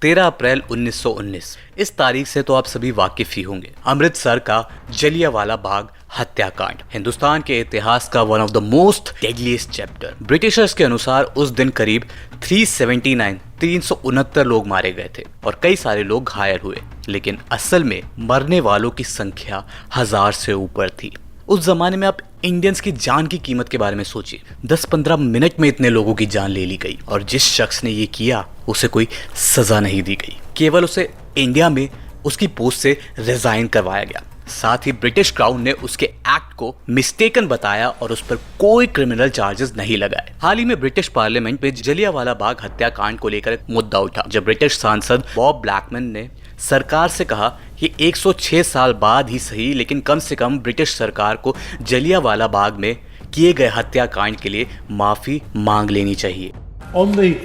13 अप्रैल 1919। इस तारीख से तो आप सभी वाकिफ ही होंगे। अमृतसर का जलियांवाला बाग हत्याकांड हिंदुस्तान के इतिहास का one of the most deadliest chapter. Britishers के अनुसार उस दिन करीब 369 लोग मारे गए थे और कई सारे लोग घायल हुए, लेकिन असल में मरने वालों की संख्या 1000 से ऊपर थी। उस जमाने में आप इंडियंस की जान की कीमत के बारे में सोचिए। 10-15 मिनट में इतने लोगों की जान ले ली गई और जिस शख्स ने ये किया उसे कोई सजा नहीं दी गई, केवल उसे इंडिया में उसकी पोस्ट से रिजाइन करवाया गया। साथ ही ब्रिटिश क्राउन ने उसके एक्ट को मिस्टेकन बताया और उस पर कोई क्रिमिनल चार्जेस नहीं लगाए। हाल ही में ब्रिटिश पार्लियामेंट में जलियांवाला बाग हत्याकांड को लेकर एक मुद्दा उठा, जब ब्रिटिश सांसद बॉब ब्लैकमैन ने सरकार से कहा कि 106 साल बाद ही सही, लेकिन कम से कम ब्रिटिश सरकार को जलियांवाला बाग में किए गए हत्याकांड के लिए माफी मांग लेनी चाहिए। On the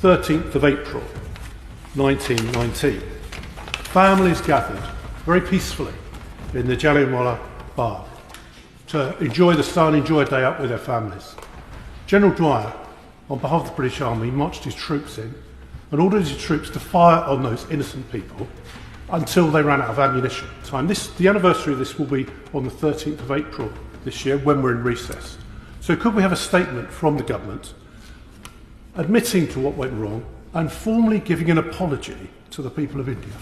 13th of April 1919, families gathered very peacefully in the Jallianwala Bagh to enjoy the sun, enjoy a day out with their families. General Dwyer, on behalf of the British Army, marched his troops in and ordered his troops to fire on those innocent people until they ran out of ammunition. The anniversary of this will be on the 13th of April this year when we're in recess. So could we have a statement from the government admitting to what went wrong and formally giving an apology to the people of India?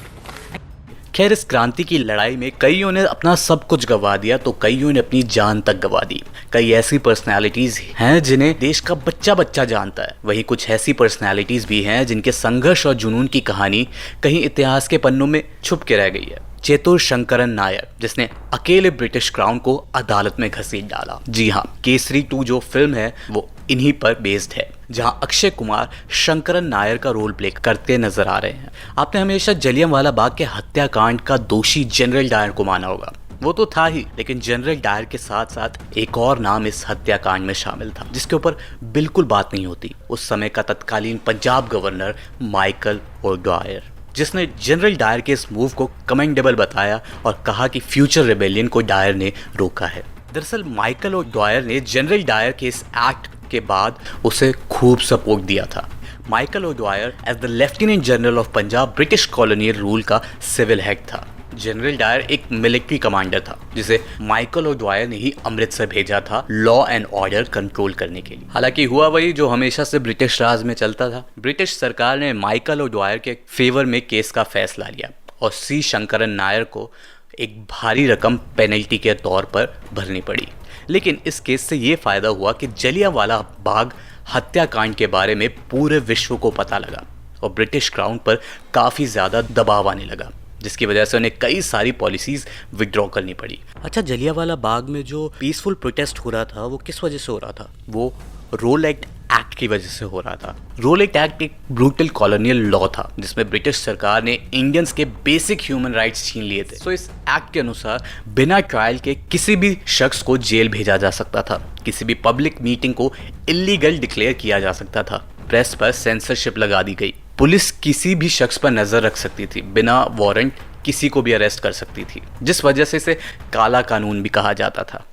खैर, इस क्रांति की लड़ाई में कईयों ने अपना सब कुछ गंवा दिया तो कईयों ने अपनी जान तक गंवा दी। कई ऐसी पर्सनालिटीज हैं जिन्हें देश का बच्चा बच्चा जानता है, वहीं कुछ ऐसी पर्सनालिटीज भी हैं जिनके संघर्ष और जुनून की कहानी कहीं इतिहास के पन्नों में छुप के रह गई है। चेतुर शंकरन नायर, जिसने अकेले ब्रिटिश क्राउन को अदालत में घसीट डाला। जी हाँ, केसरी 2 जो फिल्म है वो इन्हीं पर बेस्ड है, जहां अक्षय कुमार शंकरन नायर का रोल प्ले करते नजर आ रहे हैं। आपने हमेशा जलियांवाला बाग के हत्याकांड का दोषी जनरल डायर को माना होगा, वो तो था ही, लेकिन जनरल डायर के साथ साथ एक और नाम इस हत्याकांड में शामिल था जिसके ऊपर बिल्कुल बात नहीं होती। उस समय का तत्कालीन पंजाब गवर्नर माइकल ओडायर, जिसने जनरल डायर के इस मूव को कमेंडेबल बताया और कहा कि फ्यूचर रिबेलियन को डायर ने रोका है। दरअसल माइकल ओडायर ने जनरल डायर के इस एक्ट के बाद उसे खूब सपोर्ट दिया था। Michael O'Dwyer as the lieutenant general of Punjab British colonial rule का सिविल हेड था। जनरल डायर एक मिलिट्री कमांडर था जिसे माइकल ओडायर ने ही अमृतसर भेजा था लॉ एंड ऑर्डर कंट्रोल करने के लिए। हालांकि हुआ वही जो हमेशा से ब्रिटिश राज में चलता था। ब्रिटिश सरकार ने माइकल ओडायर के फेवर में केस का फैसला लिया और सी शंकरन नायर को एक भारी रकम पेनल्टी के तौर पर भरनी पड़ी। लेकिन इस केस से ये फायदा हुआ कि जलियांवाला बाग हत्याकांड के बारे में पूरे विश्व को पता लगा और ब्रिटिश क्राउन पर काफ़ी ज़्यादा दबाव आने लगा, जिसकी वजह से उन्हें कई सारी पॉलिसीज विड्रॉ करनी पड़ी। अच्छा, जलियांवाला बाग में जो पीसफुल प्रोटेस्ट हो रहा था वो किस वजह से हो रहा था? वो रोल एक्ट की वजह से हो रहा था। रोल एक्ट एक ब्रूटल कॉलोनियल लॉ था जिसमें ब्रिटिश सरकार ने इंडियंस के बेसिक ह्यूमन राइट्स छीन लिए थे। इस एक्ट के अनुसार बिना ट्रायल के किसी भी शख्स को जेल भेजा जा सकता था, किसी भी पब्लिक मीटिंग को इलीगल डिक्लेयर किया जा सकता था, प्रेस पर सेंसरशिप लगा दी गई, पुलिस किसी भी शख्स पर नजर रख सकती थी, बिना वारंट किसी को भी अरेस्ट कर सकती थी, जिस वजह से इसे काला कानून भी कहा जाता था।